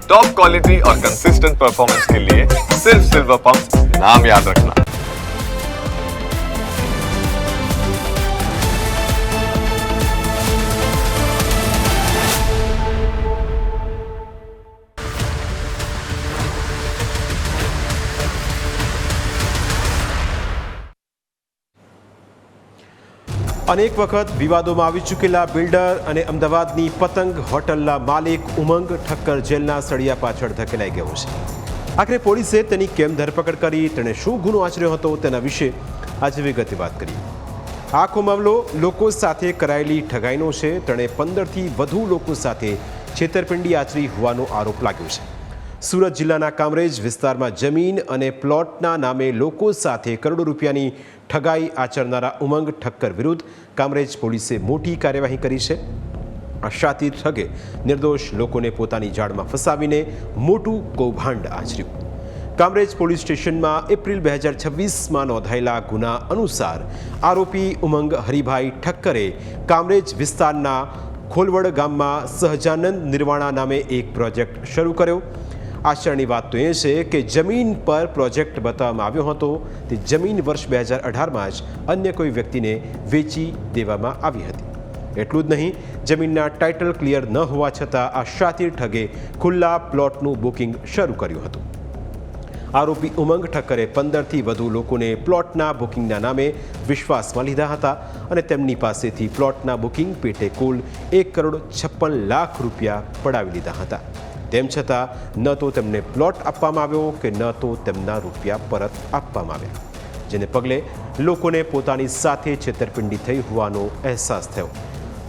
Top quality और consistent performance के लिए सिर्फ सिल्वर पंप नाम याद रखना। અનેક વખત વિવાદોમાં આવી ચૂકેલા બિલ્ડર અને અમદાવાદની પતંગ હોટલના માલિક ઉમંગ ઠક્કર જેલના સળિયા પાછળ ધકેલાઈ ગયો છે. આખરે પોલીસે તેની કેમ ધરપકડ કરી, તેણે શું ગુનો આચર્યો હતો તેના વિશે આજે વિગતે વાત કરી. આખો મામલો લોકો સાથે કરાયેલી ઠગાઈનો છે. તેણે 15થી વધુ લોકો સાથે છેતરપિંડી આચરી હોવાનો આરોપ લાગ્યો છે. સુરત જિલ્લાના કામરેજ વિસ્તારમાં જમીન અને પ્લોટના નામે લોકો સાથે કરોડો રૂપિયાની ઠગાઈ આચરનારા ઉમંગ ઠક્કર વિરુદ્ધ કામરેજ પોલીસે મોટી કાર્યવાહી કરી છે. આ શાતિર ઠગે નિર્દોષ લોકોને પોતાની જાળમાં ફસાવીને મોટું કૌભાંડ આચર્યું. કામરેજ પોલીસ સ્ટેશનમાં એપ્રિલ 2026માં નોંધાયેલા ગુના અનુસાર આરોપી ઉમંગ હરિભાઈ ઠક્કરે કામરેજ વિસ્તારના ખોલવડ ગામમાં સહજાનંદ નિર્વાણા નામે એક પ્રોજેક્ટ શરૂ કર્યો. આશ્ચર્યની વાત તો એ છે કે જમીન પર પ્રોજેક્ટ બતાવવામાં આવ્યો હતો તે જમીન વર્ષ 2018માં જ અન્ય કોઈ વ્યક્તિને વેચી દેવામાં આવી હતી. એટલું જ નહીં, જમીનના ટાઇટલ ક્લિયર ન હોવા છતાં આ શાતિર ઠગે ખુલ્લા પ્લોટનું બુકિંગ શરૂ કર્યું હતું. આરોપી ઉમંગ ઠક્કરે 15થી વધુ લોકોને પ્લોટના બુકિંગના નામે વિશ્વાસમાં લીધા હતા અને તેમની પાસેથી પ્લોટના બુકિંગ પેટે કુલ 1,56,00,000 રૂપિયા પડાવી લીધા હતા. તેમ છતાં ન તો તેમને પ્લોટ આપવામાં આવ્યો કે ન તો તેમના રૂપિયા પરત આપવામાં આવ્યા, જેને પગલે લોકોને પોતાની સાથે છેતરપિંડી થઈ હોવાનો અહેસાસ થયો.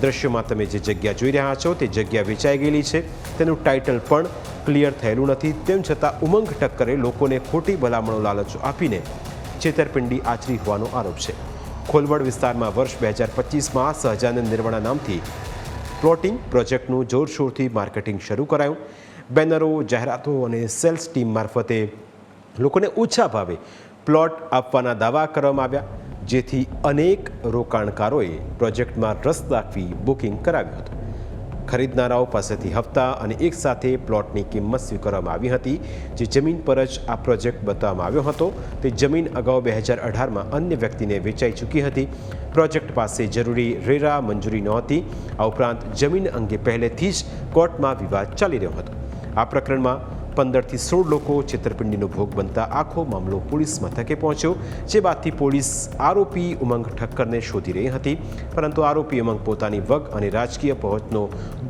દ્રશ્યમાં તમે જે જગ્યા જોઈ રહ્યા છો તે જગ્યા વેચાઈ ગયેલી છે. તેનું ટાઇટલ પણ ક્લિયર થયેલું નથી. તેમ છતાં ઉમંગ ઠક્કરે લોકોને ખોટી ભલામણો લાલચો આપીને છેતરપિંડી આચરી હોવાનો આરોપ છે. ખોલવડ વિસ્તારમાં વર્ષ 2025માં સહજાનંદ નિર્વાણા નામથી પ્લોટિંગ પ્રોજેક્ટનું જોરશોરથી માર્કેટિંગ શરૂ કરાયું. બેનરો, જાહેરાતો અને સેલ્સ ટીમ મારફતે લોકોને ઓછા ભાવે પ્લોટ આપવાના દાવા કરવામાં આવ્યા, જેથી અનેક રોકાણકારોએ પ્રોજેક્ટમાં રસ દાખવી બુકિંગ કરાવ્યું હતું. ખરીદનારાઓ પાસેથી હપ્તા અને એકસાથે પ્લોટની કિંમત સ્વીકારવામાં આવી હતી. જે જમીન પર જ આ પ્રોજેક્ટ બતાવવામાં આવ્યો હતો તે જમીન અગાઉ 2018માં અન્ય વ્યક્તિને વેચાઈ ચૂકી હતી. પ્રોજેક્ટ પાસે જરૂરી રેરા મંજૂરી નહોતી. આ ઉપરાંત જમીન અંગે પહેલેથી જ કોર્ટમાં વિવાદ ચાલી રહ્યો હતો. આ પ્રકરણમાં 15થી 16 લોકો છેતરપિંડીનો ભોગ બનતા આખો મામલો પોલીસ મથકે પહોંચ્યો. જે બાદથી પોલીસ આરોપી ઉમંગ ઠક્કરને શોધી રહી હતી, પરંતુ આરોપી ઉમંગ પોતાની વગ અને રાજકીય પહોંચનો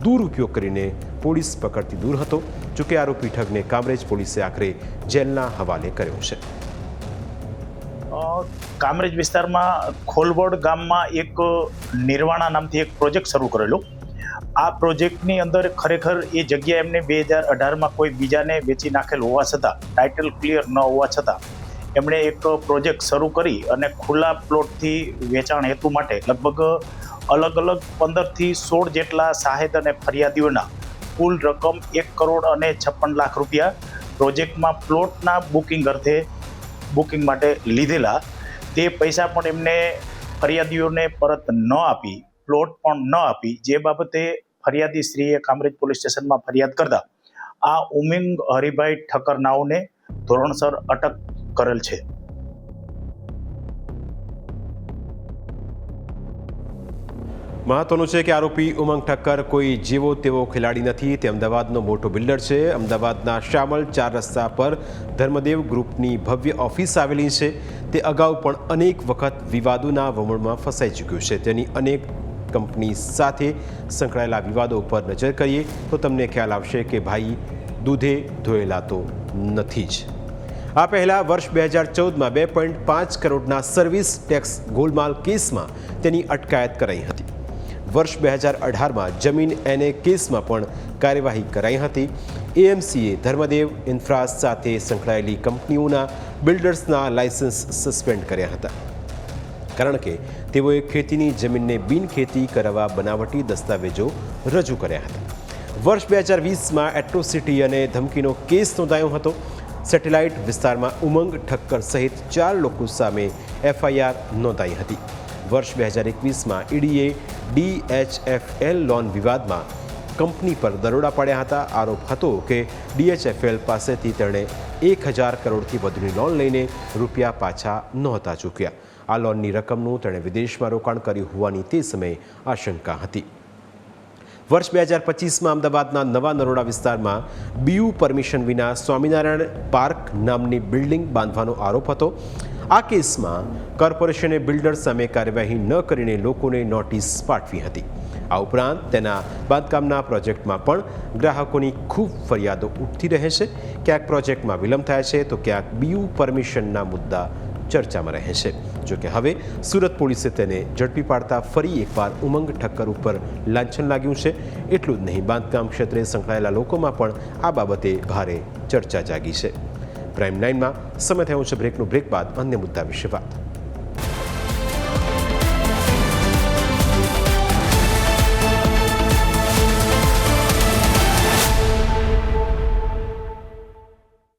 દુરુપયોગ કરીને પોલીસ પકડથી દૂર હતો. જોકે આરોપી ઠગને કામરેજ પોલીસે આખરે જેલના હવાલે કર્યો છે. કામરેજ વિસ્તારમાં ખોલવડ ગામમાં એક નિર્વાણા નામથી એક પ્રોજેક્ટ શરૂ કરેલો. આ પ્રોજેક્ટની અંદર ખરેખર એ જગ્યા એમને 2018માં કોઈ બીજાને વેચી નાખેલ હોવા છતાં, ટાઇટલ ક્લિયર ન હોવા છતાં એમણે એક પ્રોજેક્ટ શરૂ કરી અને ખુલ્લા પ્લોટથી વેચાણ હેતુ માટે લગભગ અલગ અલગ 15થી 16 જેટલા સાહેદ અને ફરિયાદીઓના કુલ રકમ 1,56,00,000 રૂપિયા પ્રોજેક્ટમાં પ્લોટના બુકિંગ માટે લીધેલા. તે પૈસા પણ એમને ફરિયાદીઓને પરત ન આપી, પ્લોટ પણ ન આપી, જે બાબતે ફરિયાદી શ્રીએ કામરેજ પોલીસ સ્ટેશનમાં ફરિયાદ કરતા આ ઉમંગ હરિભાઈ ઠક્કર નાઓને ધોરણસર અટક કરેલ છે. મહત્વનું છે કે આરોપી ઉમંગ ઠક્કર કોઈ જેવો તેવો ખેલાડી નથી. તે અમદાવાદનો મોટો બિલ્ડર છે. અમદાવાદના શામલ 4 રસ્તા પર ધર્મદેવ ગ્રુપની ભવ્ય ઓફિસ આવેલી છે. તે અગાઉ પણ અનેક વખત વિવાદોના વમળમાં ફસાઈ ચૂક્યું છે. તેની અનેક કંપની સાથે સંકળાયેલા વિવાદો ઉપર નજર કરીએ તો તમને ખ્યાલ આવશે કે ભાઈ દૂધે ધોયેલા તો નથી જ. આ પહેલાં વર્ષ 2014માં 2.5 કરોડના સર્વિસ ટેક્સ ગોલમાલ કેસમાં તેની અટકાયત કરાઈ હતી. વર્ષ 2018માં જમીન એને કેસમાં પણ કાર્યવાહી કરાઈ હતી. એએમસીએ ધર્મદેવ ઇન્ફ્રાસ સાથે સંકળાયેલી કંપનીઓના બિલ્ડર્સના લાયસન્સ સસ્પેન્ડ કર્યા હતા, કારણ કે તેઓએ ખેતીની જમીનને બિનખેતી કરાવવા બનાવટી દસ્તાવેજો રજૂ કર્યા હતા. વર્ષ 2020માં એટ્રોસિટી અને ધમકીનો કેસ નોંધાયો હતો. સેટેલાઇટ વિસ્તારમાં ઉમંગ ઠક્કર સહિત 4 લોકો સામે એફઆઈઆર નોંધાઈ હતી. વર્ષ 2021માં ઈડીએ DHFL લોન વિવાદમાં કંપની પર દરોડા પાડ્યા હતા. આરોપ હતો કે DHFL પાસેથી તેણે 1,000 કરોડથી વધુની લોન લઈને રૂપિયા પાછા નહોતા ચૂક્યા. આ લોનની રકમનું તેણે વિદેશમાં રોકાણ કર્યું હોવાની તે સમયે આશંકા હતી. વર્ષ 2025માં અમદાવાદના નવા નરોડા વિસ્તારમાં BU પરમિશન વિના સ્વામિનારાયણ પાર્ક નામની બિલ્ડિંગ બાંધવાનો આરોપ હતો. આ કેસમાં કોર્પોરેશને બિલ્ડર સામે કાર્યવાહી ન કરીને લોકોને નોટિસ પાઠવી હતી. આ ઉપરાંત તેના બાંધકામના પ્રોજેક્ટમાં પણ ગ્રાહકોની ખૂબ ફરિયાદો ઉઠતી રહે છે. ક્યાંક પ્રોજેક્ટમાં વિલંબ થાય છે તો ક્યાંક BU પરમિશનના મુદ્દા ચર્ચામાં રહે છે. જોકે હવે સુરત પોલીસે તેને ઝડપી પાડતા ફરી એકવાર ઉમંગ ઠક્કર ઉપર લાંછન લાગ્યું છે. એટલું જ નહીં, બાંધકામ ક્ષેત્રે સંકળાયેલા લોકોમાં પણ આ બાબતે ભારે ચર્ચા જાગી છે. પ્રાઇમ 9માં સમય થયો છે બ્રેકનો. બ્રેક બાદ અન્ય મુદ્દા વિશે વાત.